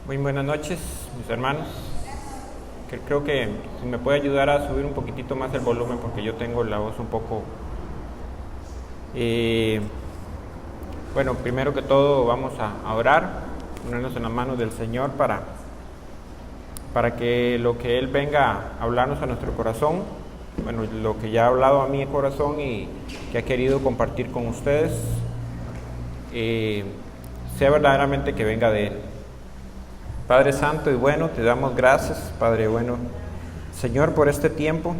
Muy buenas noches, mis hermanos. Creo que si me puede ayudar a subir un poquitito más el volumen porque yo tengo la voz un poco... Bueno, primero que todo vamos a orar, ponernos en las manos del Señor para que lo que Él venga a hablarnos a nuestro corazón, bueno, lo que ya ha hablado a mi corazón y que ha querido compartir con ustedes, sea verdaderamente que venga de Él. Padre Santo y bueno, te damos gracias, Padre bueno, Señor, por este tiempo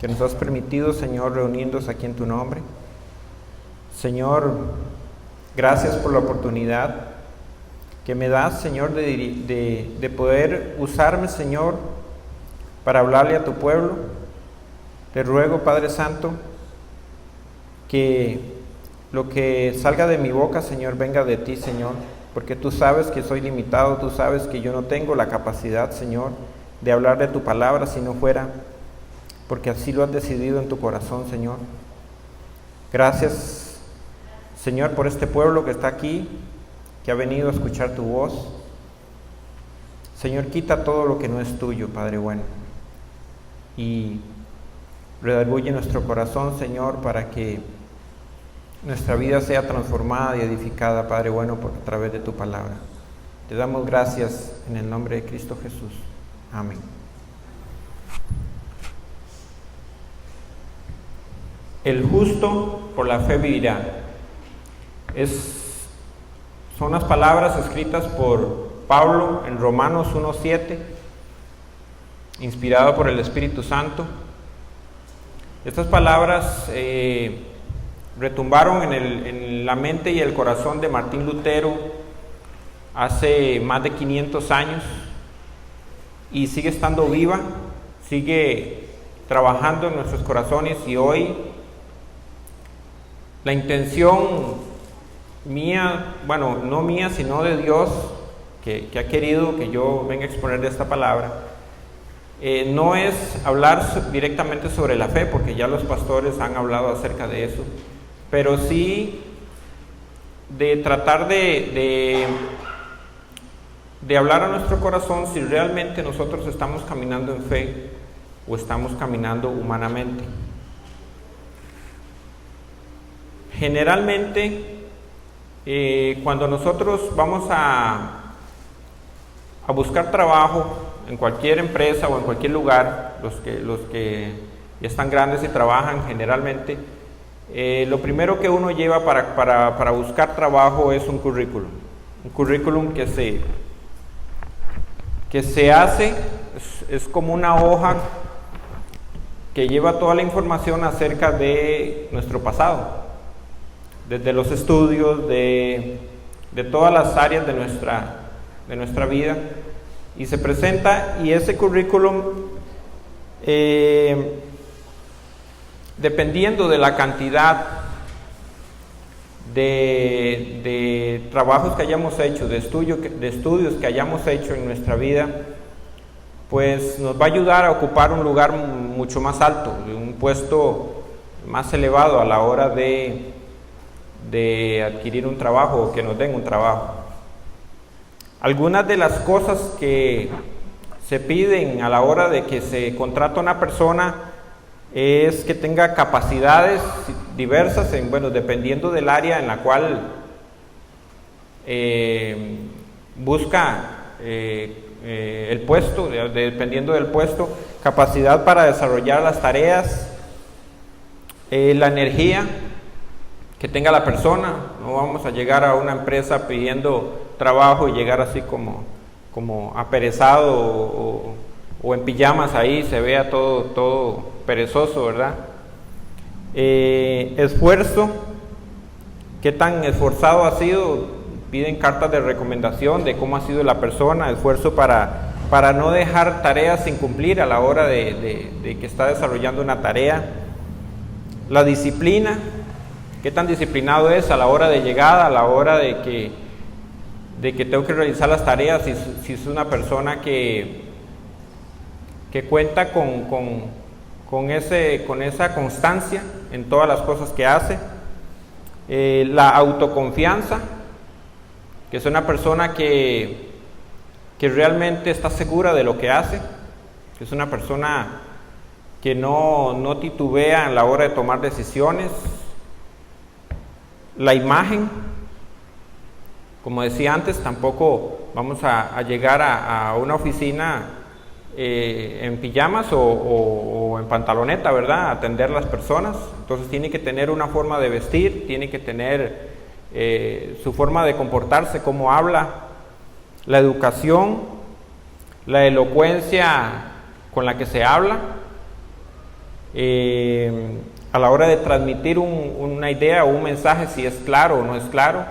que nos has permitido, Señor, reunirnos aquí en tu nombre. Señor, gracias por la oportunidad que me das, Señor, de poder usarme, Señor, para hablarle a tu pueblo. Te ruego, Padre Santo, que lo que salga de mi boca, Señor, venga de ti, Señor, porque tú sabes que soy limitado, tú sabes que yo no tengo la capacidad, Señor, de hablar de tu palabra si no fuera porque así lo has decidido en tu corazón, Señor. Gracias, Señor, por este pueblo que está aquí, que ha venido a escuchar tu voz. Señor, quita todo lo que no es tuyo, Padre bueno, y redarguye nuestro corazón, Señor, para que nuestra vida sea transformada y edificada, Padre bueno, a través de tu palabra. Te damos gracias en el nombre de Cristo Jesús. Amén. El justo por la fe vivirá. Son las palabras escritas por Pablo en Romanos 1:7, inspirado por el Espíritu Santo. Estas palabras retumbaron en la mente y el corazón de Martín Lutero hace más de 500 años y sigue estando viva, sigue trabajando en nuestros corazones, y hoy la intención mía, bueno, no mía, sino de Dios, que ha querido que yo venga a exponer de esta palabra, no es hablar directamente sobre la fe, porque ya los pastores han hablado acerca de eso, pero sí de tratar de hablar a nuestro corazón si realmente nosotros estamos caminando en fe o estamos caminando humanamente. Generalmente, cuando nosotros vamos a buscar trabajo en cualquier empresa o en cualquier lugar, los que ya están grandes y trabajan generalmente, lo primero que uno lleva para buscar trabajo es un currículum que se hace, es como una hoja que lleva toda la información acerca de nuestro pasado, desde los estudios, de todas las áreas de nuestra vida, y se presenta, y ese currículum, dependiendo de la cantidad de trabajos que hayamos hecho, de estudios que hayamos hecho en nuestra vida, pues nos va a ayudar a ocupar un lugar mucho más alto, un puesto más elevado a la hora de adquirir un trabajo o que nos den un trabajo. Algunas de las cosas que se piden a la hora de que se contrata a una persona es que tenga capacidades diversas, dependiendo del área en la cual busca el puesto, dependiendo del puesto, capacidad para desarrollar las tareas, la energía que tenga la persona. No vamos a llegar a una empresa pidiendo trabajo y llegar así como aperezado o en pijamas, ahí se vea todo perezoso, ¿verdad? Esfuerzo, qué tan esforzado ha sido, piden cartas de recomendación de cómo ha sido la persona, esfuerzo para no dejar tareas sin cumplir a la hora de que está desarrollando una tarea. La disciplina, qué tan disciplinado es a la hora de llegada, a la hora de que tengo que realizar las tareas, si es una persona que cuenta con esa constancia en todas las cosas que hace. La autoconfianza, que es una persona que que realmente está segura de lo que hace, que es una persona que no titubea en la hora de tomar decisiones. La imagen, como decía antes, tampoco vamos a llegar a una oficina en pijamas o en pantaloneta, ¿verdad?, a atender a las personas. Entonces tiene que tener una forma de vestir, tiene que tener su forma de comportarse, cómo habla, la educación, la elocuencia con la que se habla, a la hora de transmitir una idea o un mensaje, si es claro o no es claro,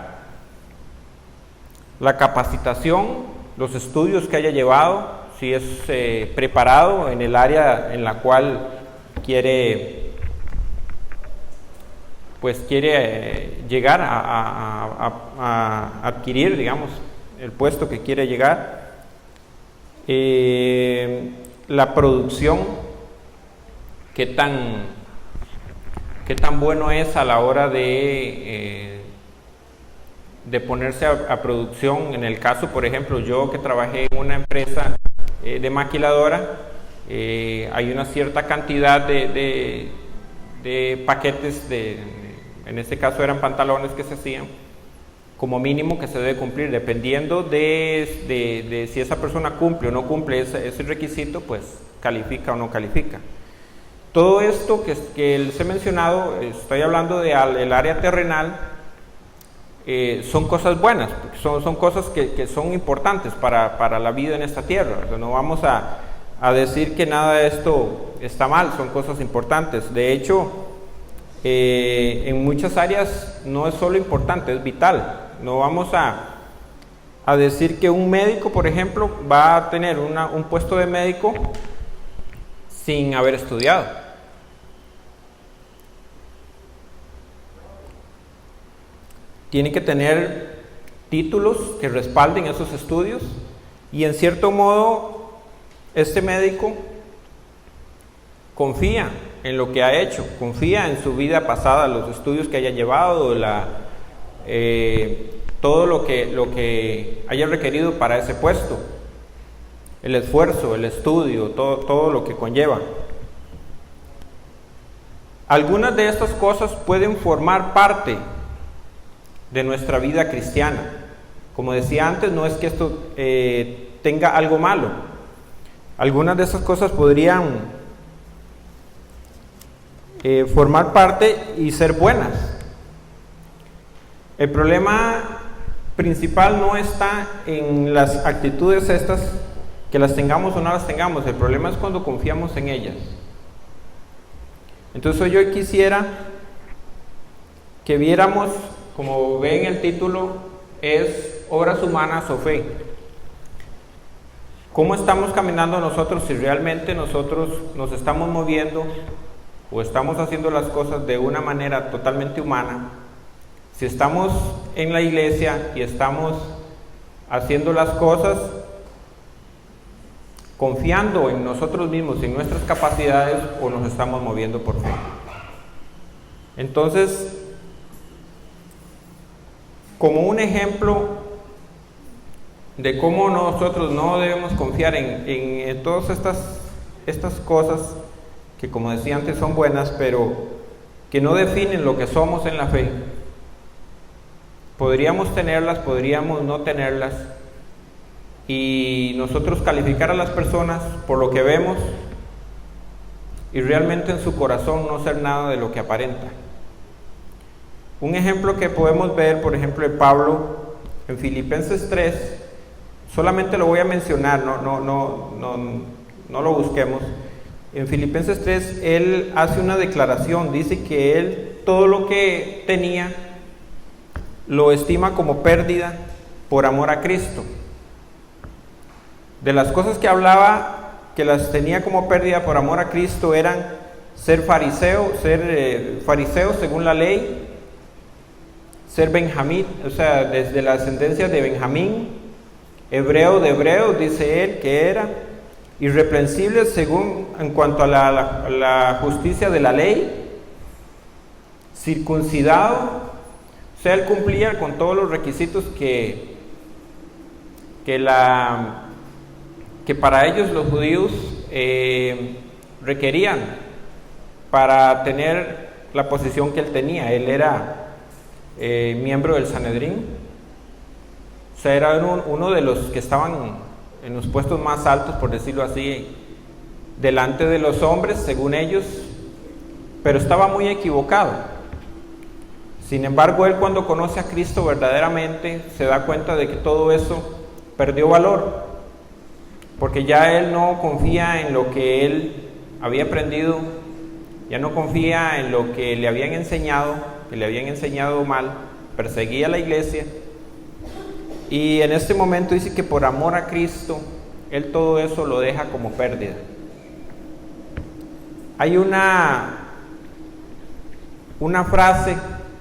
la capacitación, los estudios que haya llevado, si es preparado en el área en la cual quiere llegar a adquirir, digamos, el puesto que quiere llegar. La producción, qué tan bueno es a la hora de ponerse a producción. En el caso, por ejemplo, yo que trabajé en una empresa de maquiladora, hay una cierta cantidad de paquetes, en este caso eran pantalones que se hacían, como mínimo que se debe cumplir. Dependiendo de si esa persona cumple o no cumple ese requisito, pues califica o no califica. Todo esto que les he mencionado, estoy hablando del área terrenal, son cosas buenas, porque son cosas que son importantes para la vida en esta tierra. O sea, no vamos a decir que nada de esto está mal, son cosas importantes. De hecho, en muchas áreas no es solo importante, es vital. No vamos a decir que un médico, por ejemplo, va a tener un puesto de médico sin haber estudiado. Tiene que tener títulos que respalden esos estudios, y en cierto modo este médico confía en lo que ha hecho, confía en su vida pasada, los estudios que haya llevado, todo lo que haya requerido para ese puesto, el esfuerzo, el estudio, todo lo que conlleva. Algunas de estas cosas pueden formar parte de nuestra vida cristiana. Como decía antes, no es que esto tenga algo malo. Algunas de esas cosas podrían formar parte y ser buenas. El problema principal no está en las actitudes estas, que las tengamos o no las tengamos. El problema es cuando confiamos en ellas. Entonces hoy yo quisiera que viéramos, como ven el título, es Obras Humanas o Fe. ¿Cómo estamos caminando nosotros? Si realmente nosotros nos estamos moviendo o estamos haciendo las cosas de una manera totalmente humana. Si estamos en la iglesia y estamos haciendo las cosas confiando en nosotros mismos, en nuestras capacidades, o nos estamos moviendo por fe. Entonces, como un ejemplo de cómo nosotros no debemos confiar en todas estas cosas que, como decía antes, son buenas, pero que no definen lo que somos en la fe. Podríamos tenerlas, podríamos no tenerlas, y nosotros calificar a las personas por lo que vemos y realmente en su corazón no ser nada de lo que aparenta. Un ejemplo que podemos ver, por ejemplo, de Pablo en Filipenses 3, solamente lo voy a mencionar, no lo busquemos. En Filipenses 3, él hace una declaración, dice que él todo lo que tenía lo estima como pérdida por amor a Cristo. De las cosas que hablaba, que las tenía como pérdida por amor a Cristo, eran ser fariseo según la ley, ser benjamín, o sea, desde la ascendencia de Benjamín, hebreo de hebreos, dice él que era, irreprensible según en cuanto a la justicia de la ley, circuncidado, o sea, él cumplía con todos los requisitos que la que para ellos los judíos requerían para tener la posición que él tenía. Él era miembro del Sanedrín, o sea, era uno de los que estaban en los puestos más altos, por decirlo así, delante de los hombres, según ellos, pero estaba muy equivocado. Sin embargo, él, cuando conoce a Cristo verdaderamente, se da cuenta de que todo eso perdió valor, porque ya él no confía en lo que él había aprendido, ya no confía en lo que le habían enseñado, que le habían enseñado mal, perseguía a la iglesia, y en este momento dice que por amor a Cristo, él todo eso lo deja como pérdida. Hay una frase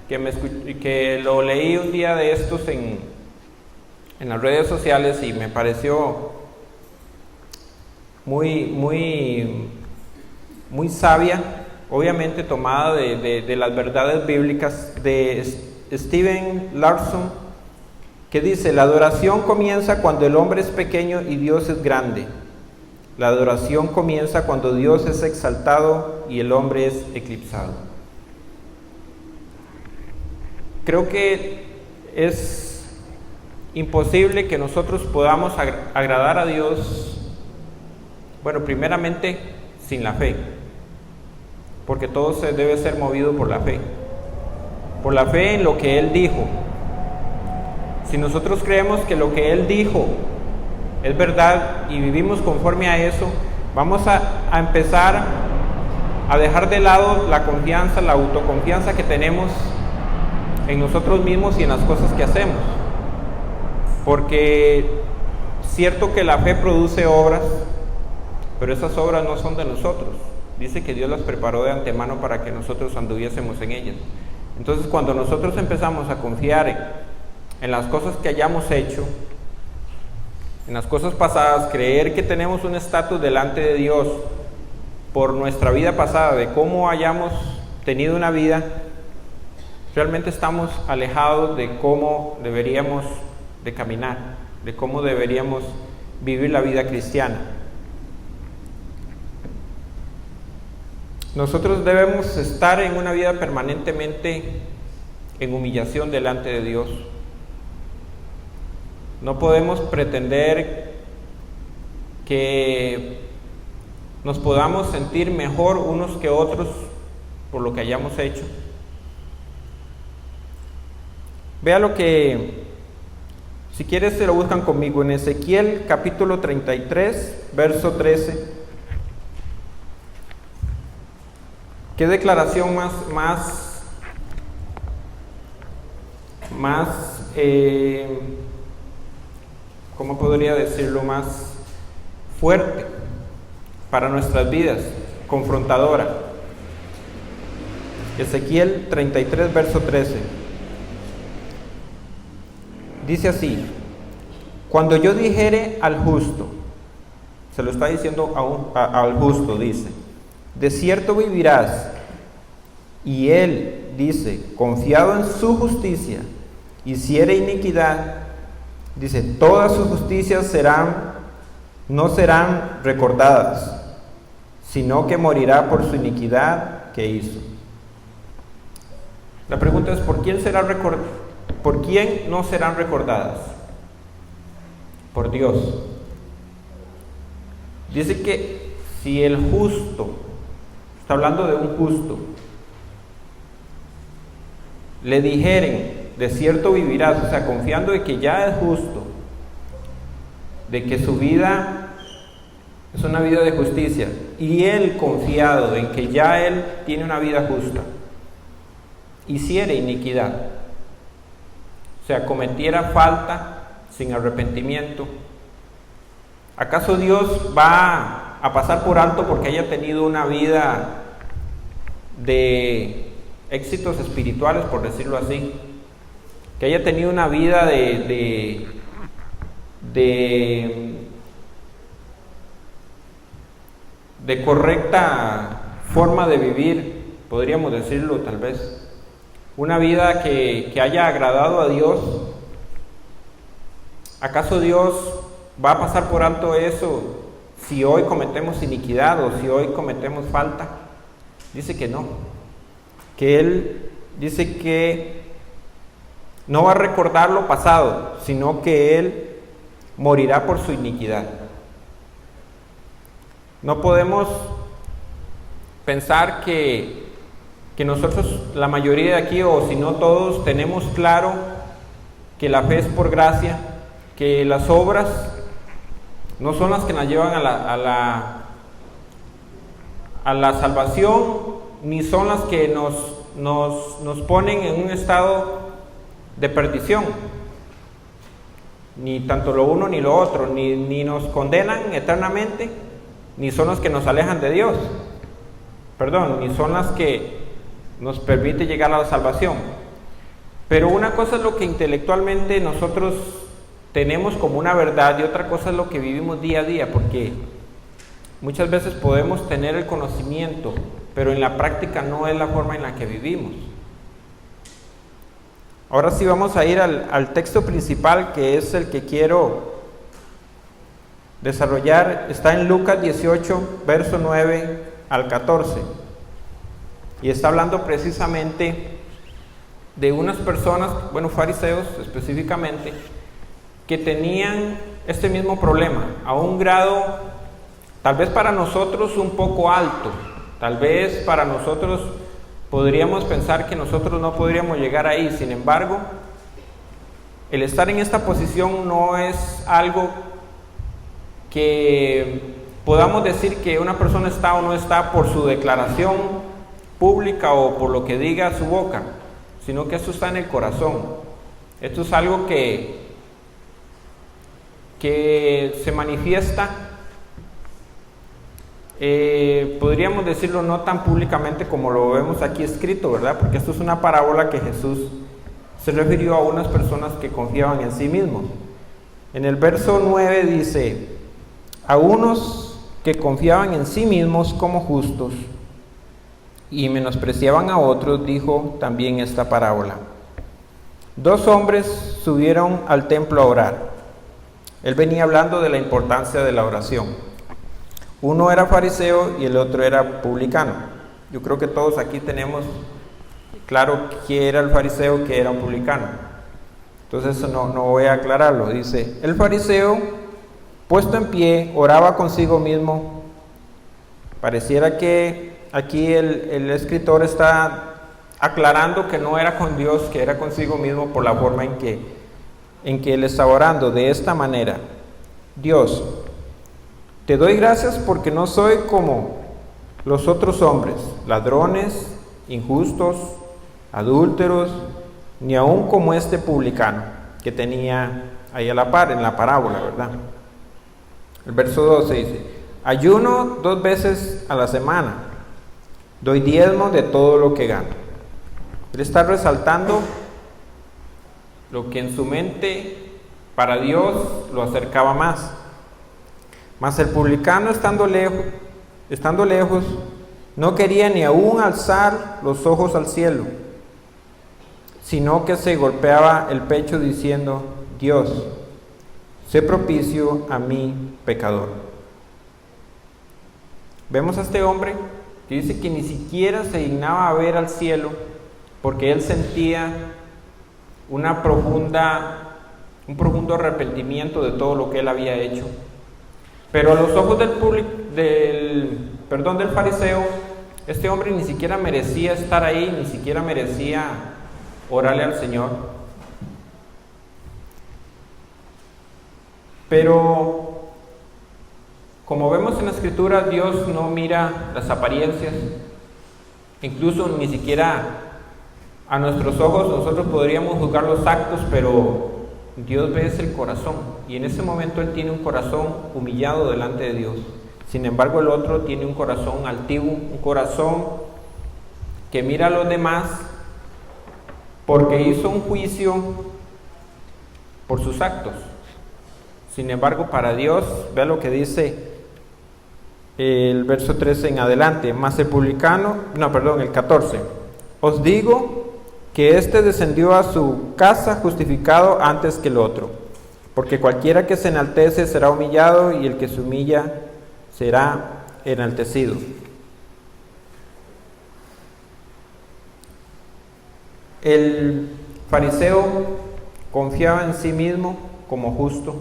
que lo leí un día de estos en las redes sociales y me pareció muy sabia, obviamente tomada de las verdades bíblicas, de Steven Larson, que dice: la adoración comienza cuando el hombre es pequeño y Dios es grande. La adoración comienza cuando Dios es exaltado y el hombre es eclipsado. Creo que es imposible que nosotros podamos agradar a Dios, bueno, primeramente sin la fe, porque todo se debe ser movido por la fe en lo que Él dijo. Si nosotros creemos que lo que Él dijo es verdad y vivimos conforme a eso, vamos a empezar a dejar de lado la confianza, la autoconfianza que tenemos en nosotros mismos y en las cosas que hacemos. Porque cierto que la fe produce obras, pero esas obras no son de nosotros. Dice que Dios las preparó de antemano para que nosotros anduviésemos en ellas. Entonces, cuando nosotros empezamos a confiar en las cosas que hayamos hecho, en las cosas pasadas, creer que tenemos un estatus delante de Dios por nuestra vida pasada, de cómo hayamos tenido una vida, realmente estamos alejados de cómo deberíamos de caminar, de cómo deberíamos vivir la vida cristiana. Nosotros debemos estar en una vida permanentemente en humillación delante de Dios. No podemos pretender que nos podamos sentir mejor unos que otros por lo que hayamos hecho. Vea lo que, si quieres se lo buscan conmigo, en Ezequiel capítulo 33, verso 13. Qué declaración más ¿cómo podría decirlo? Más fuerte para nuestras vidas, confrontadora. Ezequiel 33, verso 13. Dice así: cuando yo dijere al justo, se lo está diciendo al justo, dice: de cierto vivirás, y él dice, confiado en su justicia, hiciere iniquidad, dice, todas sus justicias no serán recordadas, sino que morirá por su iniquidad que hizo. La pregunta es, ¿por quién no serán recordadas? Por Dios. Dice que si el justo, está hablando de un justo, le dijeren, de cierto vivirás, o sea, confiando de que ya es justo, de que su vida es una vida de justicia, y él confiado en que ya él tiene una vida justa, hiciera iniquidad, o sea, cometiera falta sin arrepentimiento, ¿acaso Dios va a pasar por alto porque haya tenido una vida de éxitos espirituales, por decirlo así, que haya tenido una vida de correcta forma de vivir, podríamos decirlo tal vez, una vida que haya agradado a Dios? ¿Acaso Dios va a pasar por alto eso si hoy cometemos iniquidad o si hoy cometemos falta. Dice que no, que Él dice que no va a recordar lo pasado, sino que Él morirá por su iniquidad. No podemos pensar que nosotros, la mayoría de aquí, o si no todos, tenemos claro que la fe es por gracia, que las obras no son las que nos llevan a la salvación, ni son las que nos ponen en un estado de perdición, ni tanto lo uno ni lo otro, ni nos condenan eternamente, ni son las que nos alejan de Dios, ni son las que nos permite llegar a la salvación. Pero una cosa es lo que intelectualmente nosotros tenemos como una verdad y otra cosa es lo que vivimos día a día, porque muchas veces podemos tener el conocimiento, pero en la práctica no es la forma en la que vivimos. Ahora sí vamos a ir al texto principal, que es el que quiero desarrollar. Está en Lucas 18, verso 9 al 14. Y está hablando precisamente de unas personas, fariseos específicamente, que tenían este mismo problema, a un grado tal vez para nosotros un poco alto. Tal vez para nosotros podríamos pensar que nosotros no podríamos llegar ahí. Sin embargo, el estar en esta posición no es algo que podamos decir que una persona está o no está por su declaración pública o por lo que diga su boca, sino que esto está en el corazón. Esto es algo que se manifiesta, podríamos decirlo no tan públicamente como lo vemos aquí escrito, ¿verdad? Porque esto es una parábola que Jesús se refirió a unas personas que confiaban en sí mismos. En el verso 9 dice: a unos que confiaban en sí mismos como justos y menospreciaban a otros, dijo también esta parábola. 2 hombres subieron al templo a orar. Él venía hablando de la importancia de la oración. Uno era fariseo y el otro era publicano. Yo creo que todos aquí tenemos claro quién era el fariseo, quién era un publicano. Entonces eso no voy a aclararlo. Dice: el fariseo, puesto en pie, oraba consigo mismo. Pareciera que aquí el escritor está aclarando que no era con Dios, que era consigo mismo por la forma en que él está orando de esta manera: Dios, te doy gracias porque no soy como los otros hombres, ladrones, injustos, adúlteros, ni aún como este publicano que tenía ahí a la par en la parábola, ¿verdad? El verso 12 dice: ayuno 2 veces a la semana, doy diezmo de todo lo que gano. Él está resaltando lo que en su mente para Dios lo acercaba más. Mas el publicano, estando lejos, no quería ni aún alzar los ojos al cielo, sino que se golpeaba el pecho diciendo: Dios, sé propicio a mí, pecador. Vemos a este hombre que dice que ni siquiera se dignaba a ver al cielo porque él sentía un profundo arrepentimiento de todo lo que él había hecho. Pero a los ojos del fariseo, este hombre ni siquiera merecía estar ahí, ni siquiera merecía orarle al Señor. Pero como vemos en la Escritura, Dios no mira las apariencias. Incluso ni siquiera a nuestros ojos nosotros podríamos juzgar los actos, pero Dios ve el corazón, y en ese momento él tiene un corazón humillado delante de Dios. Sin embargo, el otro tiene un corazón altivo, un corazón que mira a los demás porque hizo un juicio por sus actos. Sin embargo, para Dios, vea lo que dice el verso 13 en adelante: mas el 14. Os digo que éste descendió a su casa justificado antes que el otro, porque cualquiera que se enaltece será humillado y el que se humilla será enaltecido. El fariseo confiaba en sí mismo como justo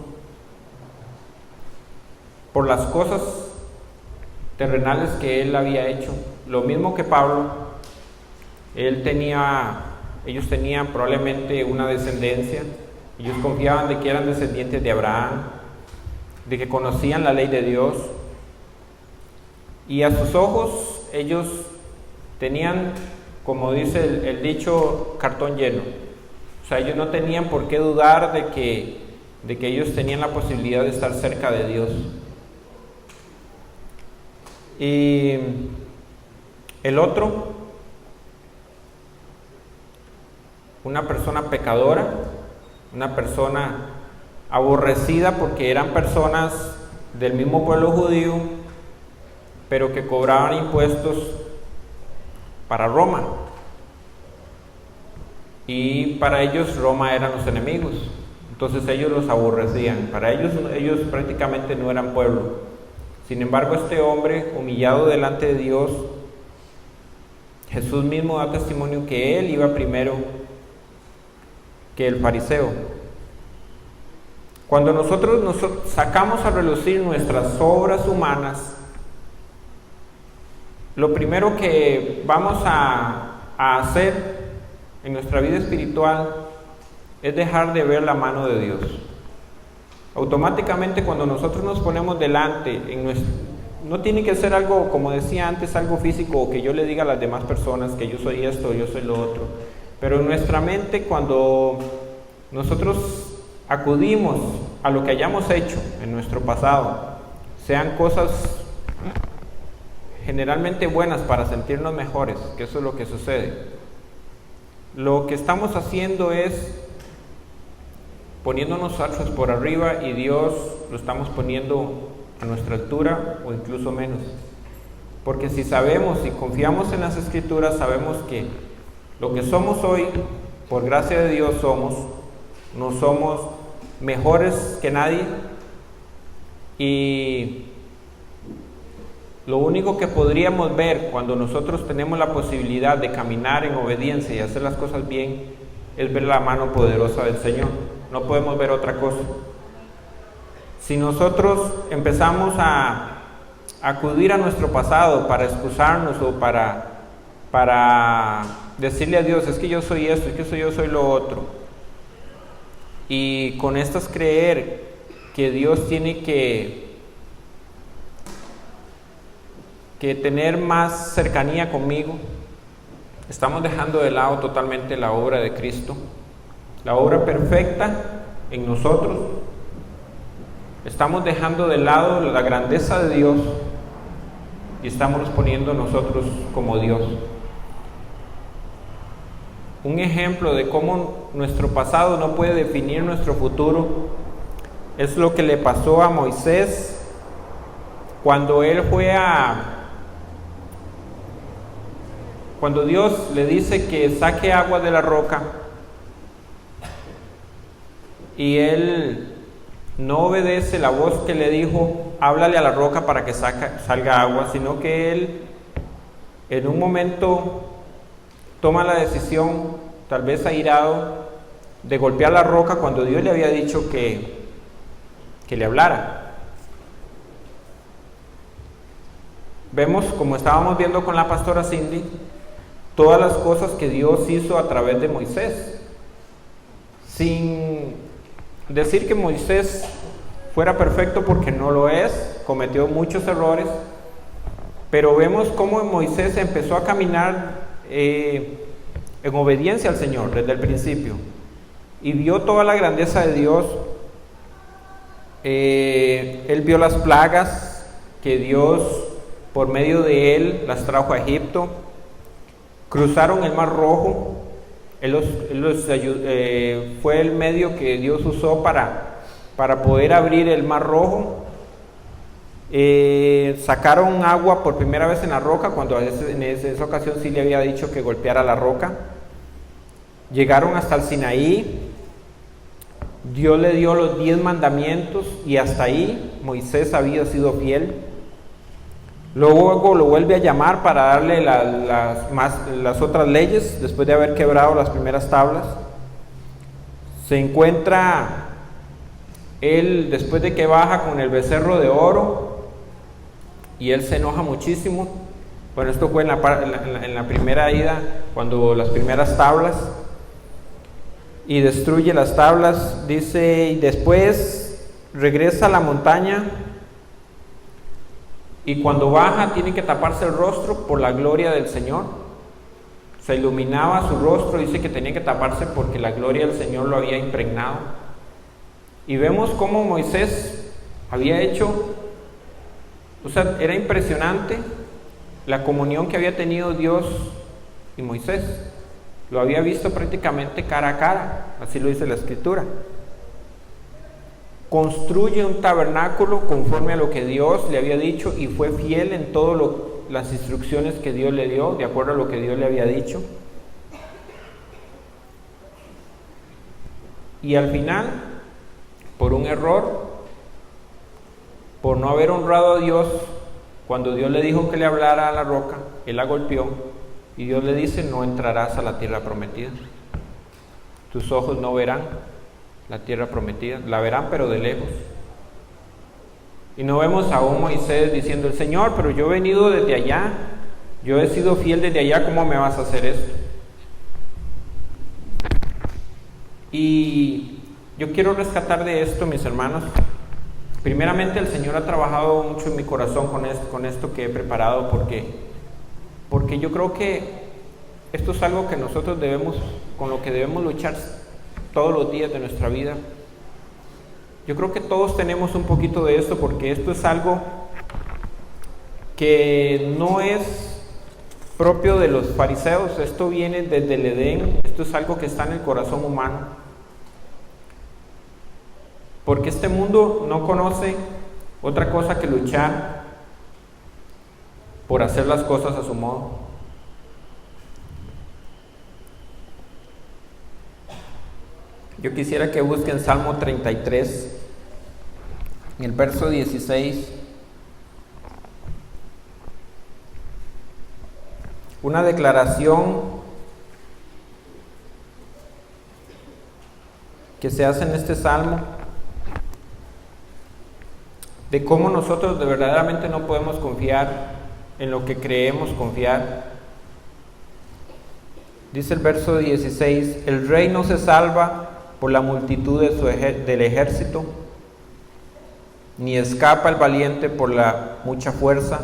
por las cosas terrenales que él había hecho. Lo mismo que Pablo, ellos tenían probablemente una descendencia, ellos confiaban de que eran descendientes de Abraham, de que conocían la ley de Dios, y a sus ojos ellos tenían, como dice el dicho, cartón lleno. O sea, ellos no tenían por qué dudar de que ellos tenían la posibilidad de estar cerca de Dios. Y el otro, una persona pecadora, una persona aborrecida porque eran personas del mismo pueblo judío, pero que cobraban impuestos para Roma. Y para ellos Roma eran los enemigos, entonces ellos los aborrecían. Para ellos prácticamente no eran pueblo. Sin embargo, este hombre, humillado delante de Dios, Jesús mismo da testimonio que él iba primero que el fariseo. Cuando nosotros sacamos a relucir nuestras obras humanas, lo primero que vamos a hacer en nuestra vida espiritual es dejar de ver la mano de Dios. Automáticamente cuando nosotros nos ponemos delante, no tiene que ser algo, como decía antes, algo físico, o que yo le diga a las demás personas que yo soy esto, yo soy lo otro, pero en nuestra mente, cuando nosotros acudimos a lo que hayamos hecho en nuestro pasado, sean cosas generalmente buenas para sentirnos mejores, que eso es lo que sucede, lo que estamos haciendo es poniéndonos nosotros por arriba y Dios lo estamos poniendo a nuestra altura o incluso menos. Porque si sabemos y confiamos en las Escrituras, sabemos que lo que somos hoy, por gracia de Dios no somos mejores que nadie, y lo único que podríamos ver cuando nosotros tenemos la posibilidad de caminar en obediencia y hacer las cosas bien, es ver la mano poderosa del Señor. No podemos ver otra cosa. Si nosotros empezamos a acudir a nuestro pasado para excusarnos o para decirle a Dios, es que yo soy esto, es que yo soy lo otro, y con estas creer que Dios tiene que tener más cercanía conmigo, estamos dejando de lado totalmente la obra de Cristo, la obra perfecta en nosotros. Estamos dejando de lado la grandeza de Dios y estamos poniendo nosotros como Dios. Un ejemplo de cómo nuestro pasado no puede definir nuestro futuro es lo que le pasó a Moisés cuando cuando Dios le dice que saque agua de la roca y él no obedece la voz que le dijo, háblale a la roca para que salga agua, sino que él en un momento toma la decisión, tal vez airado, de golpear la roca cuando Dios le había dicho que le hablara. Vemos, como estábamos viendo con la pastora Cindy, todas las cosas que Dios hizo a través de Moisés, sin decir que Moisés fuera perfecto, porque no lo es, cometió muchos errores, pero vemos cómo Moisés empezó a caminar en obediencia al Señor desde el principio, y vio toda la grandeza de Dios. Él vio las plagas que Dios, por medio de él, las trajo a Egipto. Cruzaron el Mar Rojo. Fue el medio que Dios usó para poder abrir el Mar Rojo. Sacaron agua por primera vez en la roca, cuando en esa ocasión sí le había dicho que golpeara la roca. Llegaron hasta el Sinaí, Dios le dio los 10 mandamientos y hasta ahí Moisés había sido fiel. Luego lo vuelve a llamar para darle las otras leyes después de haber quebrado las primeras tablas. Se encuentra él después de que baja con el becerro de oro y él se enoja muchísimo. Bueno, esto fue en la primera ida, cuando las primeras tablas, y destruye las tablas. Dice, y después regresa a la montaña, y cuando baja tiene que taparse el rostro por la gloria del Señor. Se iluminaba su rostro, dice que tenía que taparse porque la gloria del Señor lo había impregnado. Y vemos cómo Moisés había hecho, o sea, era impresionante la comunión que había tenido Dios y Moisés. Lo había visto prácticamente cara a cara, así lo dice la Escritura. Construye un tabernáculo conforme a lo que Dios le había dicho y fue fiel en todas las instrucciones que Dios le dio, de acuerdo a lo que Dios le había dicho. Y al final, por un error, por no haber honrado a Dios, cuando Dios le dijo que le hablara a la roca, él la golpeó. Y Dios le dice, no entrarás a la tierra prometida. Tus ojos no verán la tierra prometida, la verán pero de lejos. Y no vemos a un Moisés diciendo, el Señor, pero yo he venido desde allá, yo he sido fiel desde allá, ¿cómo me vas a hacer esto? Y yo quiero rescatar de esto, mis hermanos. Primeramente, el Señor ha trabajado mucho en mi corazón con esto que he preparado, porque yo creo que esto es algo que nosotros con lo que debemos luchar todos los días de nuestra vida. Yo creo que todos tenemos un poquito de esto, porque esto es algo que no es propio de los fariseos, esto viene desde el Edén, esto es algo que está en el corazón humano. Porque este mundo no conoce otra cosa que luchar por hacer las cosas a su modo. Yo quisiera que busquen Salmo 33, en el verso 16. Una declaración que se hace en este salmo de cómo nosotros verdaderamente no podemos confiar en lo que creemos confiar. Dice el verso 16, el rey no se salva por la multitud del ejército, ni escapa el valiente por la mucha fuerza.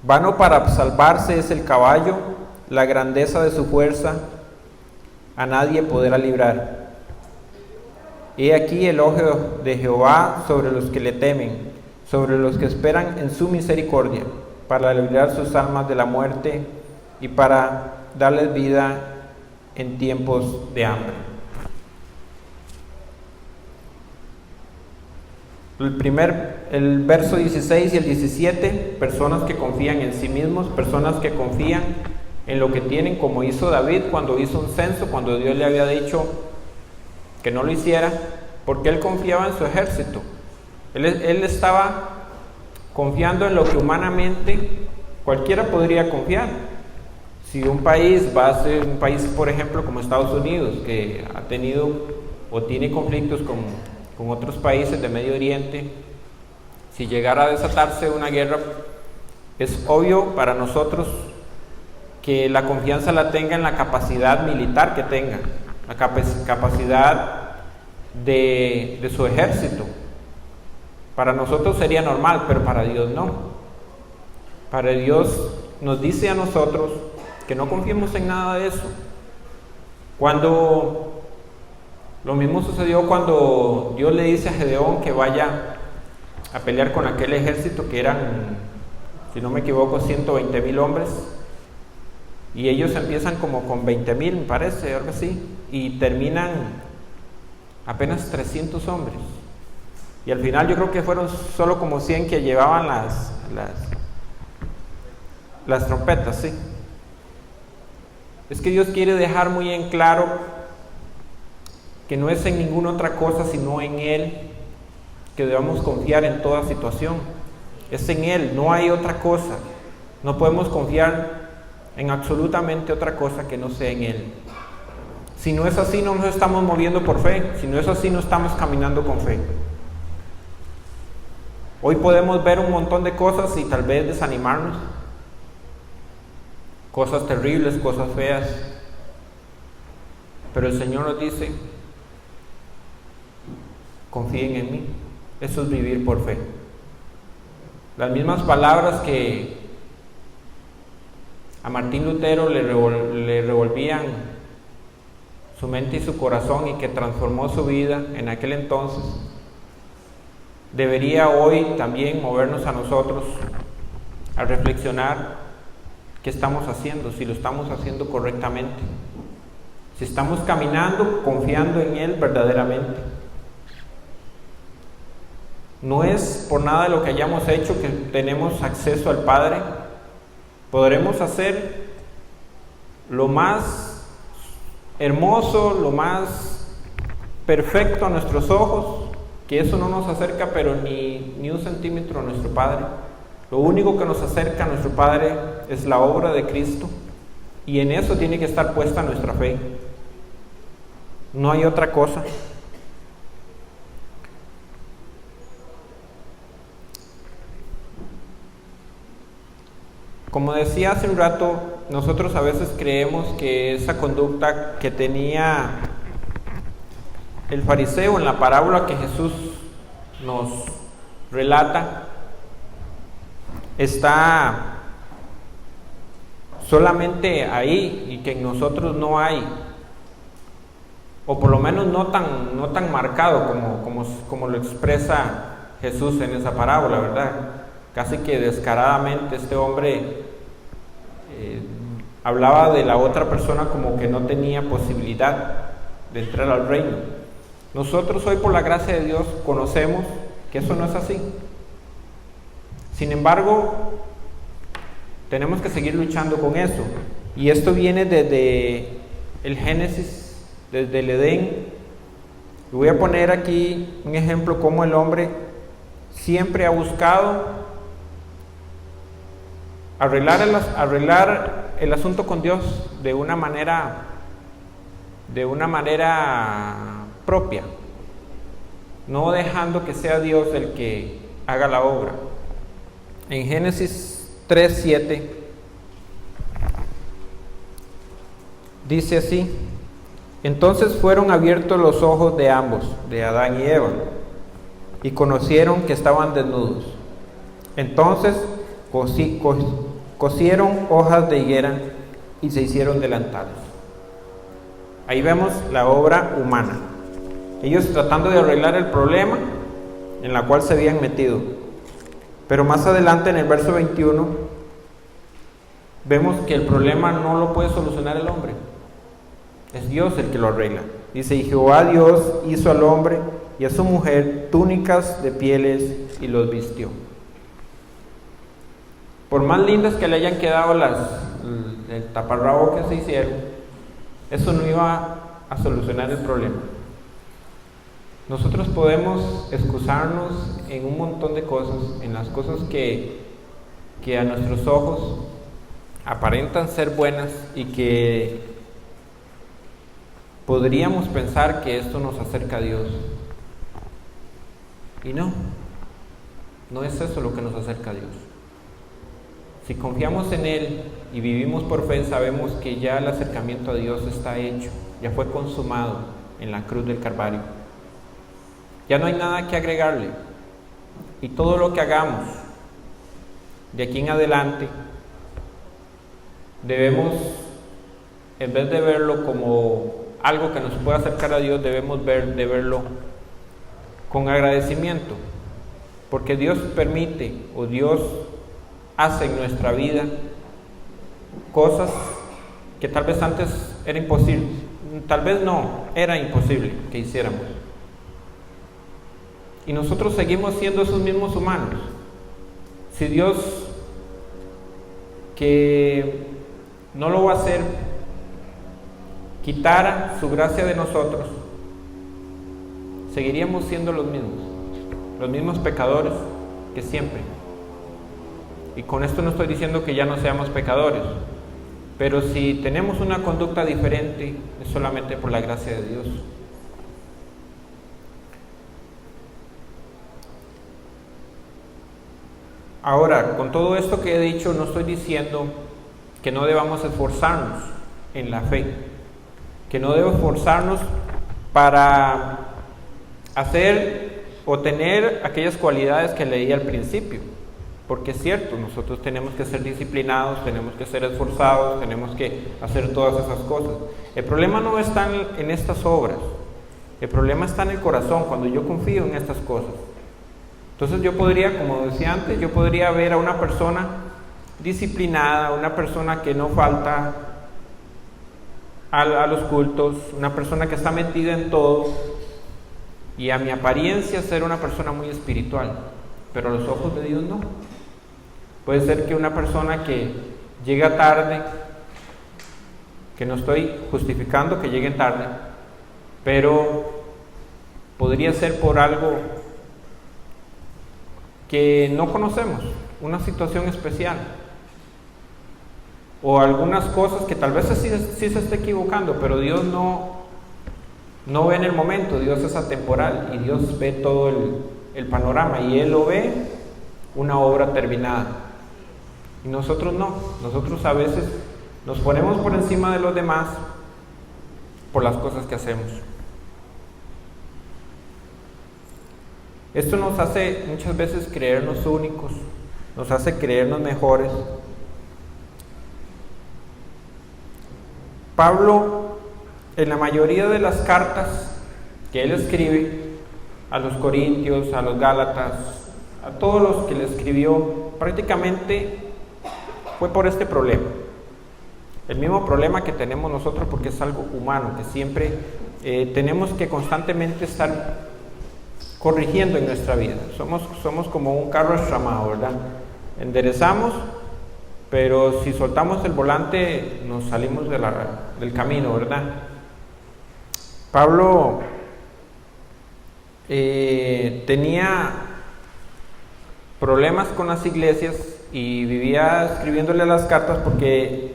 Vano para salvarse es el caballo, la grandeza de su fuerza a nadie podrá librar. He aquí el ojo de Jehová sobre los que le temen, sobre los que esperan en su misericordia, para librar sus almas de la muerte y para darles vida en tiempos de hambre. El verso 16 y el 17, personas que confían en sí mismos, personas que confían en lo que tienen, como hizo David cuando hizo un censo, cuando Dios le había dicho que no lo hiciera, porque él confiaba en su ejército. Él estaba confiando en lo que humanamente cualquiera podría confiar. Si un país va a ser un país, por ejemplo, como Estados Unidos, que ha tenido o tiene conflictos con otros países de Medio Oriente, si llegara a desatarse una guerra, es obvio para nosotros que la confianza la tenga en la capacidad militar que tenga, la capacidad de su ejército. Para nosotros sería normal, pero para Dios no. Para Dios nos dice a nosotros que no confiemos en nada de eso. Lo mismo sucedió cuando Dios le dice a Gedeón que vaya a pelear con aquel ejército que eran, si no me equivoco, 120,000 hombres, y ellos empiezan como con 20,000, me parece, algo así, y terminan apenas 300 hombres, y al final yo creo que fueron solo como 100 que llevaban las trompetas, sí. Es que Dios quiere dejar muy en claro que no es en ninguna otra cosa sino en Él que debamos confiar en toda situación. Es en Él, no hay otra cosa. No podemos confiar en absolutamente otra cosa que no sea en Él. Si no es así, no nos estamos moviendo por fe. Si no es así, no estamos caminando con fe. Hoy podemos ver un montón de cosas y tal vez desanimarnos. Cosas terribles, cosas feas. Pero el Señor nos dice: confíen en mí. Eso es vivir por fe. Las mismas palabras que a Martín Lutero le revolvían su mente y su corazón y que transformó su vida en aquel entonces, debería hoy también movernos a nosotros a reflexionar qué estamos haciendo, si lo estamos haciendo correctamente, si estamos caminando confiando en Él verdaderamente. No es por nada de lo que hayamos hecho que tenemos acceso al Padre. Podremos hacer lo más hermoso, lo más perfecto a nuestros ojos, que eso no nos acerca pero ni un centímetro a nuestro Padre. Lo único que nos acerca a nuestro Padre es la obra de Cristo, y en eso tiene que estar puesta nuestra fe. No hay otra cosa. Como decía hace un rato, nosotros a veces creemos que esa conducta que tenía el fariseo en la parábola que Jesús nos relata está solamente ahí y que en nosotros no hay, o por lo menos no tan marcado como lo expresa Jesús en esa parábola, ¿verdad? Casi que descaradamente este hombre hablaba de la otra persona como que no tenía posibilidad de entrar al reino. Nosotros hoy, por la gracia de Dios, conocemos que eso no es así. Sin embargo, tenemos que seguir luchando con eso, y esto viene desde el Génesis, desde el Edén. Y voy a poner aquí un ejemplo cómo el siempre ha buscado arreglar el asunto con Dios de una manera propia, no dejando que sea Dios el que haga la obra. En Génesis 3:7 dice así: entonces fueron abiertos los ojos de ambos, de Adán y Eva, y conocieron que estaban desnudos. Entonces cosieron hojas de higuera y se hicieron delantales. Ahí vemos la obra humana, ellos tratando de arreglar el problema en la cual se habían metido. Pero más adelante, en el verso 21, vemos que el problema no lo puede solucionar el hombre, es Dios el que lo arregla. Dice: y Jehová Dios hizo al hombre y a su mujer túnicas de pieles y los vistió. Por más lindas que le hayan quedado el taparrabo que se hicieron, eso no iba a solucionar el problema. Nosotros podemos excusarnos en un montón de cosas, en las cosas que a nuestros ojos aparentan ser buenas y que podríamos pensar que esto nos acerca a Dios. Y no es eso lo que nos acerca a Dios. Si confiamos en Él y vivimos por fe, sabemos que ya el acercamiento a Dios está hecho, ya fue consumado en la cruz del Calvario. Ya no hay nada que agregarle. Y todo lo que hagamos de aquí en adelante, debemos, en vez de verlo como algo que nos pueda acercar a Dios, debemos verlo con agradecimiento, porque Dios permite, o Dios hace en nuestra vida cosas que tal vez antes era imposible, tal vez no, era imposible que hiciéramos. Y nosotros seguimos siendo esos mismos humanos. Si Dios, que no lo va a hacer, quitara su gracia de nosotros, seguiríamos siendo los mismos pecadores que siempre. Y con esto no estoy diciendo que ya no seamos pecadores, pero si tenemos una conducta diferente, es solamente por la gracia de Dios. Ahora, con todo esto que he dicho, no estoy diciendo que no debamos esforzarnos en la fe, que no debemos esforzarnos para hacer o tener aquellas cualidades que leí al principio, porque es cierto, nosotros tenemos que ser disciplinados, tenemos que ser esforzados, tenemos que hacer todas esas cosas. El problema no está en estas obras, el problema está en el corazón, cuando yo confío en estas cosas. Entonces yo podría, como decía antes, yo podría ver a una persona disciplinada, una persona que no falta a los cultos, una persona que está metida en todo, y a mi apariencia ser una persona muy espiritual, pero a los ojos de Dios no. Puede ser que una persona que llega tarde, que no estoy justificando que lleguen tarde, pero podría ser por algo que no conocemos, una situación especial, o algunas cosas que tal vez sí se esté equivocando, pero Dios no ve en el momento, Dios es atemporal y Dios ve todo el panorama, y Él lo ve una obra terminada, y nosotros no. Nosotros a veces nos ponemos por encima de los demás por las cosas que hacemos. Esto nos hace muchas veces creernos únicos, nos hace creernos mejores. Pablo, en la mayoría de las cartas que él escribe a los corintios, a los gálatas, a todos los que le escribió, prácticamente fue por este problema. El mismo problema que tenemos nosotros, porque es algo humano, que siempre tenemos que constantemente estar corrigiendo en nuestra vida. Somos como un carro estramado, ¿verdad? Enderezamos, pero si soltamos el volante nos salimos del camino, ¿verdad? Pablo tenía problemas con las iglesias y vivía escribiéndole las cartas porque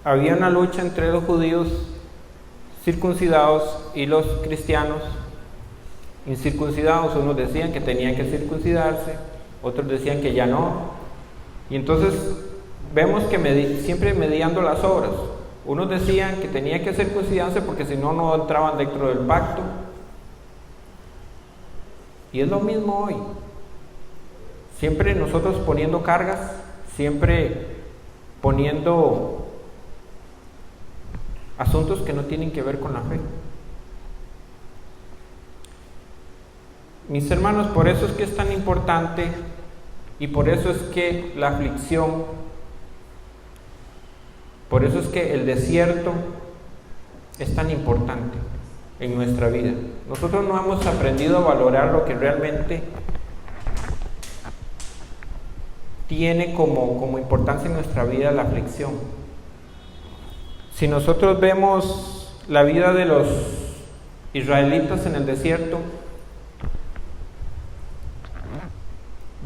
había una lucha entre los judíos circuncidados y los cristianos incircuncidados. Unos decían que tenían que circuncidarse, otros decían que ya no, y entonces vemos que siempre mediando las obras. Unos decían que tenía que circuncidarse porque si no, no entraban dentro del pacto, y es lo mismo hoy. Siempre nosotros poniendo cargas, siempre poniendo asuntos que no tienen que ver con la fe. Mis hermanos, por eso es que es tan importante, y por eso es que la aflicción, por eso es que el desierto es tan importante en nuestra vida. Nosotros no hemos aprendido a valorar lo que realmente tiene como importancia en nuestra vida, la aflicción. Si nosotros vemos la vida de los israelitas en el desierto,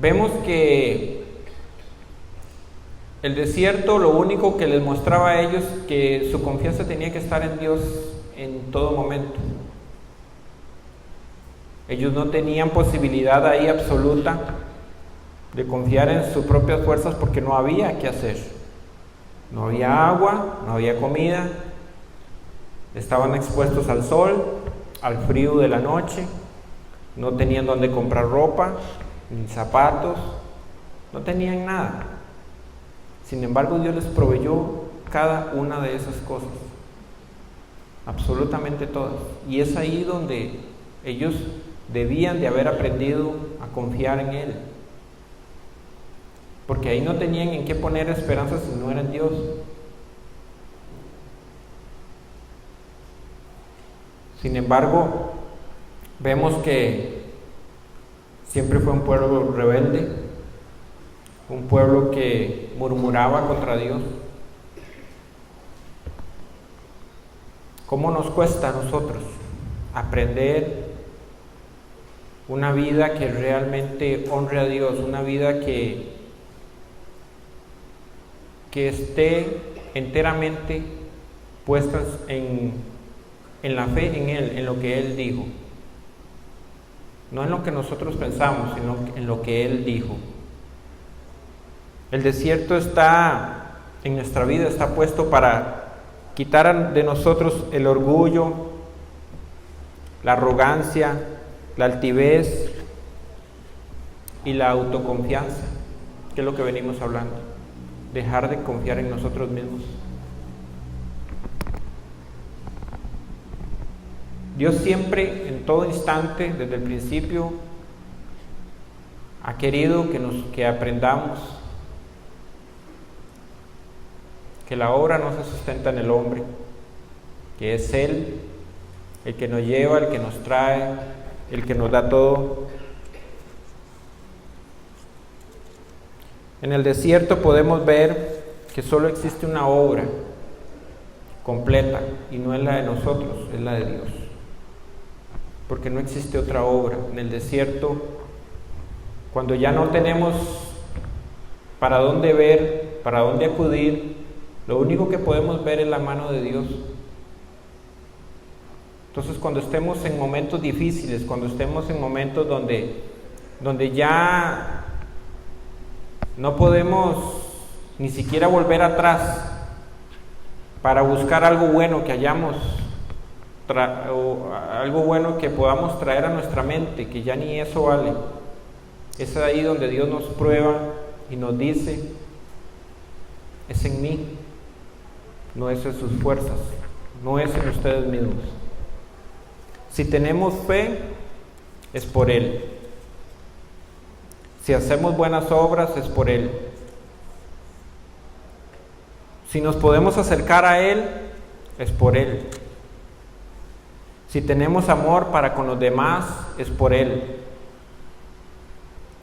vemos que el desierto lo único que les mostraba a ellos que su confianza tenía que estar en Dios en todo momento. Ellos no tenían posibilidad ahí absoluta de confiar en sus propias fuerzas porque no había qué hacer. No había agua, no había comida, estaban expuestos al sol, al frío de la noche, no tenían dónde comprar ropa, ni zapatos, no tenían nada. Sin embargo, Dios les proveyó cada una de esas cosas, absolutamente todas. Y es ahí donde ellos debían de haber aprendido a confiar en Él, porque ahí no tenían en qué poner esperanza si no era en Dios. Sin embargo, vemos que siempre fue un pueblo rebelde, un pueblo que murmuraba contra Dios. ¿Cómo nos cuesta a nosotros aprender una vida que realmente honre a Dios, una vida que esté enteramente puesta en la fe en Él, en lo que Él dijo. No en lo que nosotros pensamos, sino en lo que Él dijo. El desierto está en nuestra vida, está puesto para quitar de nosotros el orgullo, la arrogancia, la altivez y la autoconfianza, que es lo que venimos hablando. Dejar de confiar en nosotros mismos. Dios siempre, en todo instante, desde el principio, ha querido que aprendamos que la obra no se sustenta en el hombre, que es Él el que nos lleva, el que nos trae, el que nos da todo. En el desierto podemos ver que solo existe una obra completa y no es la de nosotros, es la de Dios. Porque no existe otra obra. En el desierto, cuando ya no tenemos para dónde ver, para dónde acudir, lo único que podemos ver es la mano de Dios. Entonces, cuando estemos en momentos difíciles, cuando estemos en momentos donde ya no podemos ni siquiera volver atrás para buscar algo bueno que hayamos o algo bueno que podamos traer a nuestra mente, que ya ni eso vale. Es ahí donde Dios nos prueba y nos dice: es en mí, no es en sus fuerzas, no es en ustedes mismos. Si tenemos fe, es por Él. Si hacemos buenas obras, es por Él. Si nos podemos acercar a Él, es por Él. Si tenemos amor para con los demás, es por Él.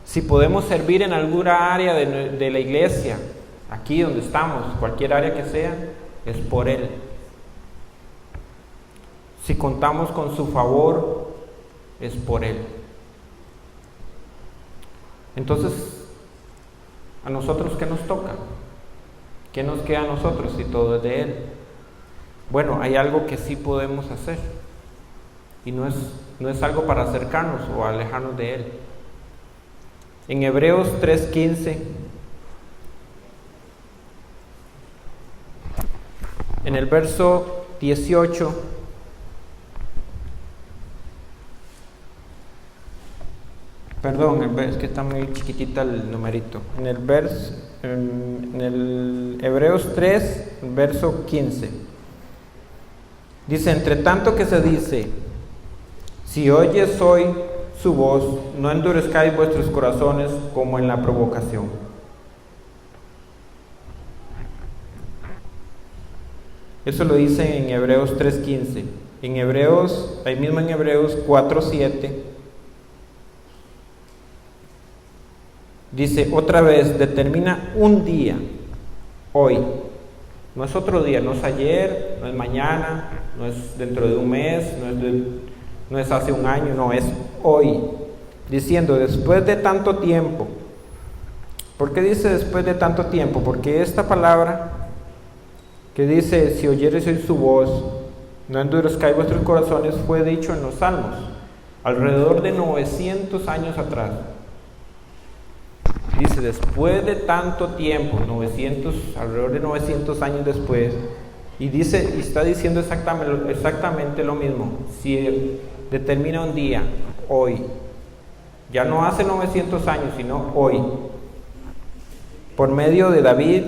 Si podemos servir en alguna área de la iglesia, aquí donde estamos, cualquier área que sea, es por Él. Si contamos con su favor, es por Él. Entonces, ¿a nosotros qué nos toca? ¿Qué nos queda a nosotros si todo es de Él? Bueno, hay algo que sí podemos hacer. Y no es algo para acercarnos o alejarnos de Él. En Hebreos 3:15, en el verso 18, perdón, es que está muy chiquitita el numerito. En el Hebreos 3, verso 15, dice: entre tanto que se dice, si oyes hoy su voz, no endurezcáis vuestros corazones como en la provocación. Eso lo dice en Hebreos 3:15. Ahí mismo en Hebreos 4:7, dice otra vez: determina un día, hoy. No es otro día, no es ayer, no es mañana, no es dentro de un mes, no es hace un año, no, es hoy. Diciendo, después de tanto tiempo. ¿Por qué dice después de tanto tiempo? Porque esta palabra que dice, si oyeres hoy su voz, no endurezcáis vuestros corazones, fue dicho en los Salmos, alrededor de 900 años atrás. Dice, después de tanto tiempo, alrededor de 900 años después, y está diciendo exactamente lo mismo. Si determina un día, hoy, ya no hace 900 años, sino hoy, por medio de David,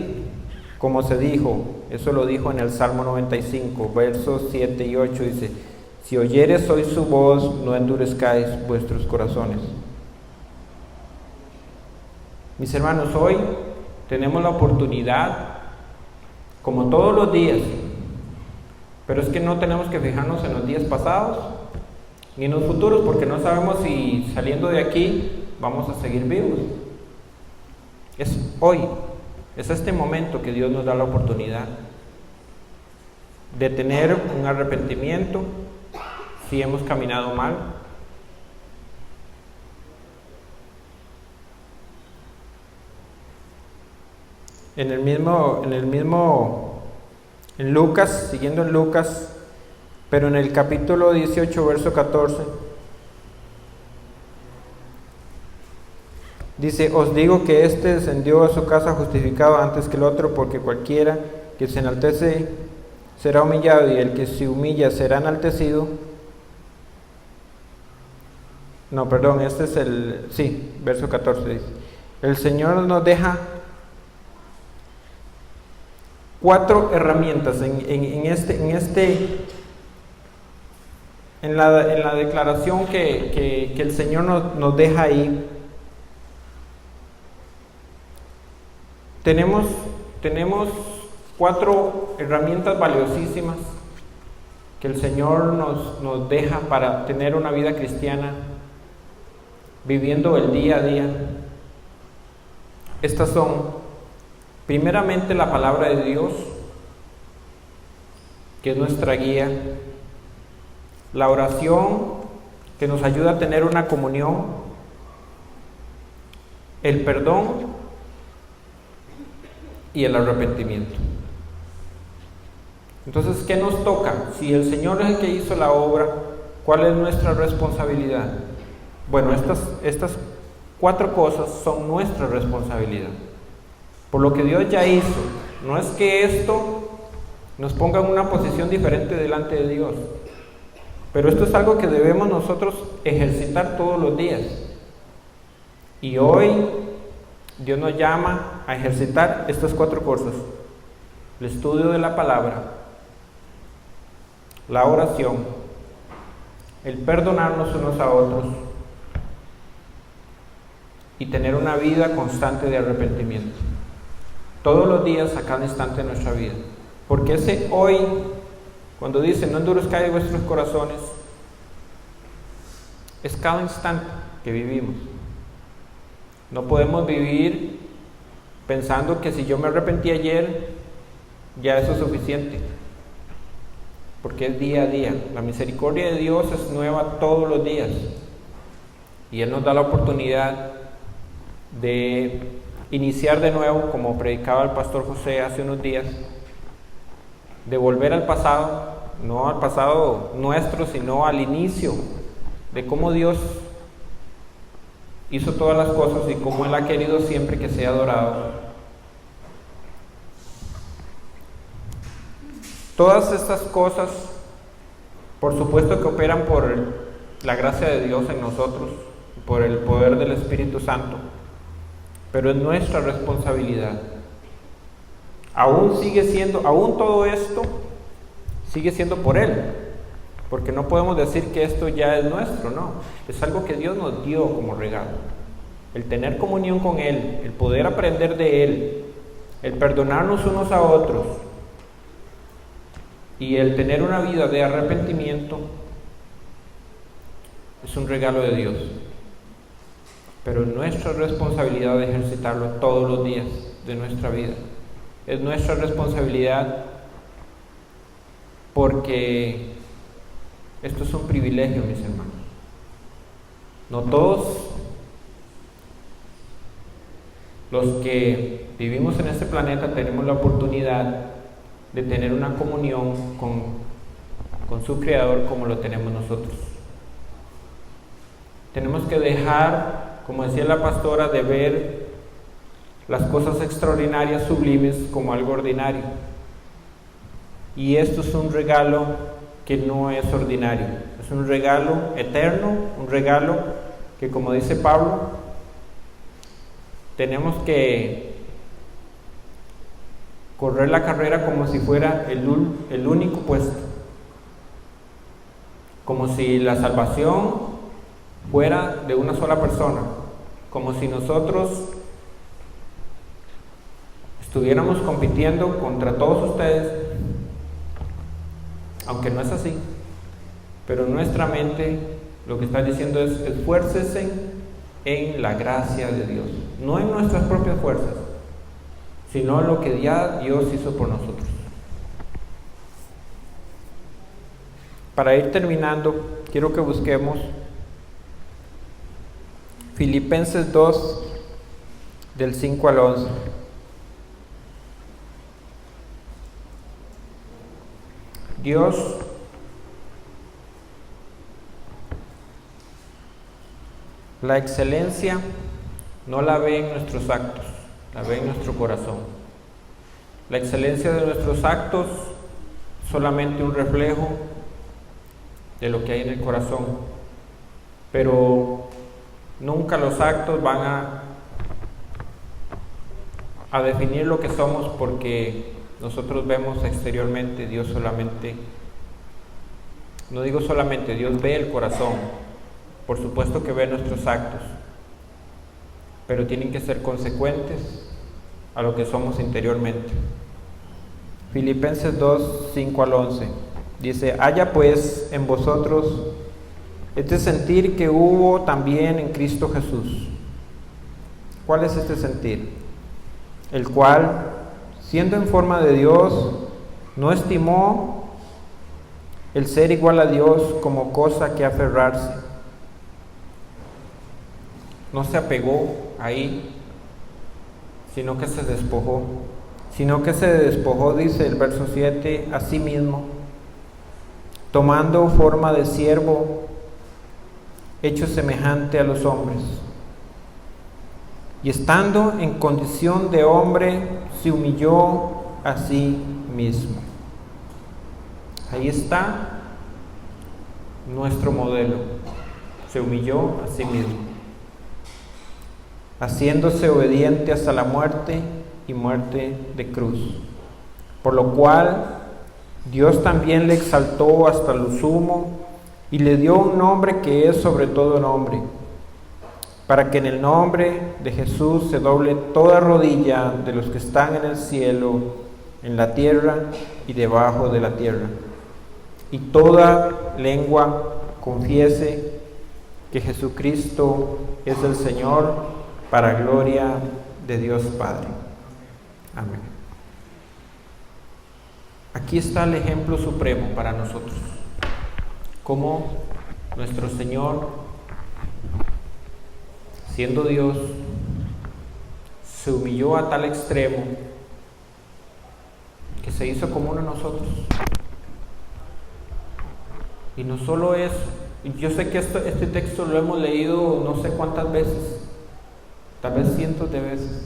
como se dijo, eso lo dijo en el Salmo 95, versos 7 y 8, dice, si oyeres hoy su voz, no endurezcáis vuestros corazones. Mis hermanos, hoy tenemos la oportunidad, como todos los días, pero es que no tenemos que fijarnos en los días pasados ni en los futuros, porque no sabemos si saliendo de aquí vamos a seguir vivos. Es hoy, es este momento que Dios nos da la oportunidad de tener un arrepentimiento si hemos caminado mal, en Lucas, siguiendo en Lucas, pero en el capítulo 18, verso 14, dice: os digo que éste descendió a su casa justificado antes que el otro, porque cualquiera que se enaltece será humillado, y el que se humilla será enaltecido. No, perdón, este es verso 14 dice: el Señor nos deja 4 herramientas en la declaración que el Señor nos deja ahí. Tenemos 4 herramientas valiosísimas que el Señor nos deja para tener una vida cristiana, viviendo el día a día. Estas son, primeramente, la palabra de Dios, que es nuestra guía; la oración, que nos ayuda a tener una comunión; el perdón y el arrepentimiento. Entonces, ¿qué nos toca? Si el Señor es el que hizo la obra, ¿cuál es nuestra responsabilidad? Bueno, estas 4 cosas son nuestra responsabilidad, por lo que Dios ya hizo. No es que esto nos ponga en una posición diferente delante de Dios, pero esto es algo que debemos nosotros ejercitar todos los días. Y hoy Dios nos llama a ejercitar estas 4 cosas: el estudio de la palabra, la oración, el perdonarnos unos a otros y tener una vida constante de arrepentimiento. Todos los días, a cada instante de nuestra vida. Porque ese hoy, cuando dice no endurezcáis vuestros corazones, es cada instante que vivimos. No podemos vivir pensando que si yo me arrepentí ayer, ya eso es suficiente, porque es día a día. La misericordia de Dios es nueva todos los días, y Él nos da la oportunidad de iniciar de nuevo, como predicaba el pastor José hace unos días, de volver al pasado, no al pasado nuestro, sino al inicio de cómo Dios hizo todas las cosas y cómo Él ha querido siempre que sea adorado. Todas estas cosas, por supuesto que operan por la gracia de Dios en nosotros, por el poder del Espíritu Santo, pero es nuestra responsabilidad. Aún todo esto sigue siendo por Él, porque no podemos decir que esto ya es nuestro, no, es algo que Dios nos dio como regalo. El tener comunión con Él, el poder aprender de Él, el perdonarnos unos a otros y el tener una vida de arrepentimiento es un regalo de Dios, pero es nuestra responsabilidad de ejercitarlo todos los días de nuestra vida. Es nuestra responsabilidad, porque esto es un privilegio, mis hermanos. No todos los que vivimos en este planeta tenemos la oportunidad de tener una comunión con su Creador como lo tenemos nosotros. Tenemos que dejar, como decía la pastora, de ver las cosas extraordinarias, sublimes, como algo ordinario. Y esto es un regalo que no es ordinario, es un regalo eterno, un regalo que, como dice Pablo, tenemos que correr la carrera como si fuera el único puesto, como si la salvación fuera de una sola persona, como si nosotros estuviéramos compitiendo contra todos ustedes, aunque no es así. Pero nuestra mente lo que está diciendo es: esfuércese en la gracia de Dios, no en nuestras propias fuerzas, sino en lo que ya Dios hizo por nosotros. Para ir terminando, quiero que busquemos Filipenses 2, del 5 al 11. Dios la excelencia no la ve en nuestros actos, la ve en nuestro corazón. La excelencia de nuestros actos es solamente un reflejo de lo que hay en el corazón, pero nunca los actos van a definir lo que somos, porque nosotros vemos exteriormente. Dios solamente, no digo solamente, Dios ve el corazón. Por supuesto que ve nuestros actos, pero tienen que ser consecuentes a lo que somos interiormente. Filipenses 2, 5 al 11 dice: haya pues en vosotros este sentir que hubo también en Cristo Jesús. ¿Cuál es este sentir? El cual, siendo en forma de Dios, no estimó el ser igual a Dios como cosa que aferrarse. No se apegó ahí, sino que se despojó. Dice el verso 7, a sí mismo, tomando forma de siervo, hecho semejante a los hombres. Y estando en condición de hombre, se humilló a sí mismo. Ahí está nuestro modelo. Se humilló a sí mismo, haciéndose obediente hasta la muerte y muerte de cruz. Por lo cual Dios también le exaltó hasta lo sumo y le dio un nombre que es sobre todo nombre, para que en el nombre de Jesús se doble toda rodilla de los que están en el cielo, en la tierra y debajo de la tierra, y toda lengua confiese que Jesucristo es el Señor, para gloria de Dios Padre. Amén. Aquí está el ejemplo supremo para nosotros, cómo nuestro Señor, siendo Dios, se humilló a tal extremo que se hizo como uno de nosotros. Y no solo eso, yo sé que este texto lo hemos leído no sé cuántas veces, tal vez cientos de veces,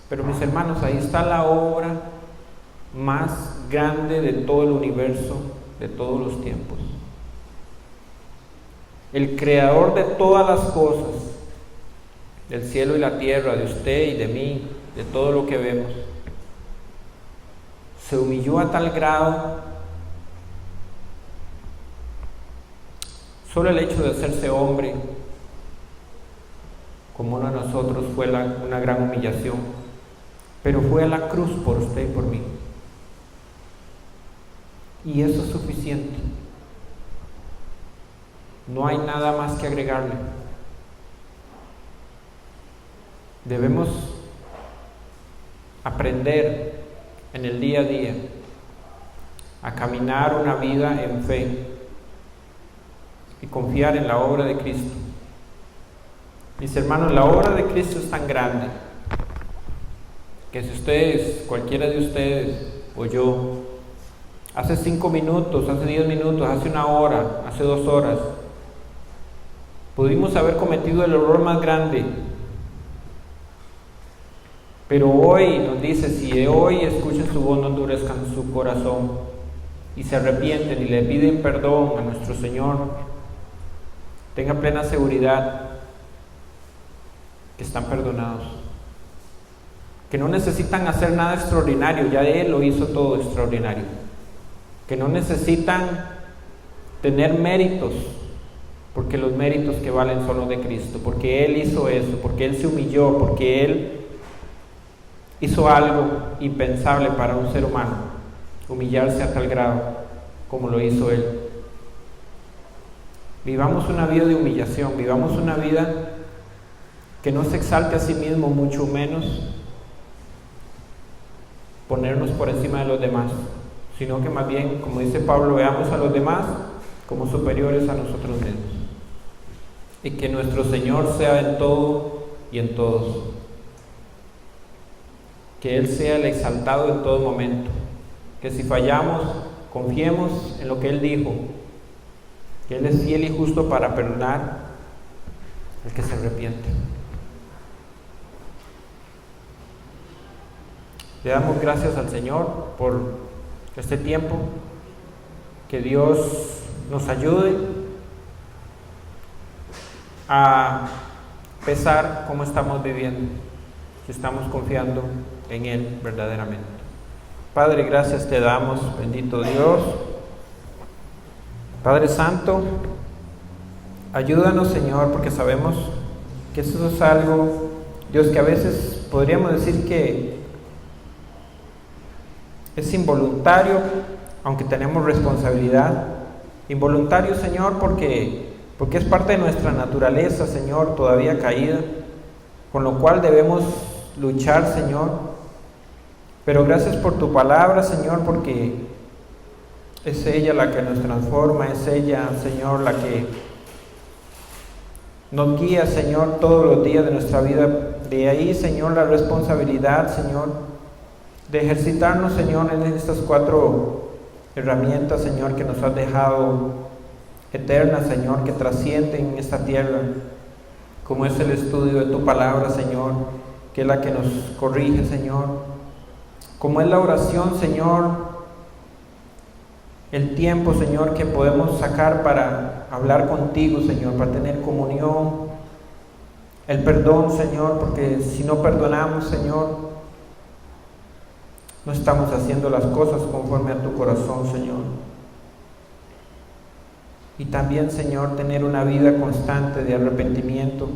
pero mis hermanos, ahí está la obra más grande de todo el universo, de todos los tiempos. El creador de todas las cosas, del cielo y la tierra, de usted y de mí, de todo lo que vemos, se humilló a tal grado. Solo el hecho de hacerse hombre como uno de nosotros fue una gran humillación, pero fue a la cruz por usted y por mí, y eso es suficiente. No hay nada más que agregarle. Debemos aprender en el día a día a caminar una vida en fe y confiar en la obra de Cristo. Mis hermanos, la obra de Cristo es tan grande que si ustedes, cualquiera de ustedes o yo, hace 5 minutos, hace 10 minutos, hace 1 hora, hace 2 horas, pudimos haber cometido el error más grande, pero hoy nos dice: si de hoy escuchan su voz, no endurezcan su corazón, y se arrepienten y le piden perdón a nuestro Señor, tenga plena seguridad que están perdonados, que no necesitan hacer nada extraordinario, ya Él lo hizo todo extraordinario, que no necesitan tener méritos, porque los méritos que valen son los de Cristo, porque Él hizo eso, porque Él se humilló, porque Él hizo algo impensable para un ser humano, humillarse a tal grado como lo hizo Él. Vivamos una vida de humillación, vivamos una vida que no se exalte a sí mismo, mucho menos ponernos por encima de los demás, sino que más bien, como dice Pablo, veamos a los demás como superiores a nosotros mismos, y que nuestro Señor sea en todo y en todos, que Él sea el exaltado en todo momento, que si fallamos Confiemos en lo que Él dijo, que Él es fiel y justo para perdonar al que se arrepiente. Le damos gracias al Señor por este tiempo, que Dios nos ayude a pesar cómo estamos viviendo, si estamos confiando en Él verdaderamente. Padre, gracias te damos, bendito Dios. Padre Santo, ayúdanos, Señor, porque sabemos que eso es algo, Dios, que a veces podríamos decir que es involuntario, aunque tenemos responsabilidad. Involuntario, Señor, porque es parte de nuestra naturaleza, Señor, todavía caída, con lo cual debemos luchar, Señor. Pero gracias por tu palabra, Señor, porque es ella la que nos transforma, es ella, Señor, la que nos guía, Señor, todos los días de nuestra vida. De ahí, Señor, la responsabilidad, Señor, de ejercitarnos, Señor, en estas 4 herramientas, Señor, que nos has dejado eternas, Señor, que trascienden esta tierra, como es el estudio de tu palabra, Señor, que es la que nos corrige, Señor, como es la oración, Señor, el tiempo, Señor, que podemos sacar para hablar contigo, Señor, para tener comunión, el perdón, Señor, porque si no perdonamos, Señor, no estamos haciendo las cosas conforme a tu corazón, Señor. Y también, Señor, tener una vida constante de arrepentimiento,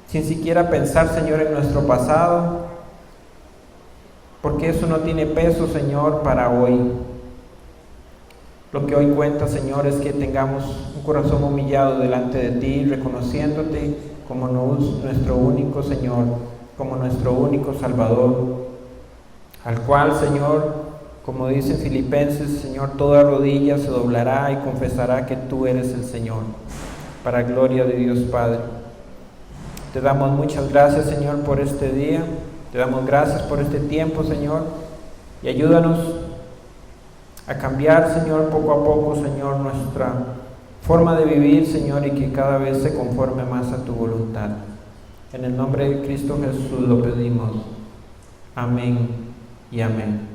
sin siquiera pensar, Señor, en nuestro pasado, porque eso no tiene peso, Señor, para hoy. Lo que hoy cuenta, Señor, es que tengamos un corazón humillado delante de ti, reconociéndote como nuestro único Señor, como nuestro único Salvador, al cual, Señor, como dice Filipenses, Señor, toda rodilla se doblará y confesará que tú eres el Señor, para gloria de Dios Padre. Te damos muchas gracias, Señor, por este día. Te damos gracias por este tiempo, Señor, y ayúdanos a cambiar, Señor, poco a poco, Señor, nuestra forma de vivir, Señor, y que cada vez se conforme más a tu voluntad. En el nombre de Cristo Jesús lo pedimos. Amén y amén.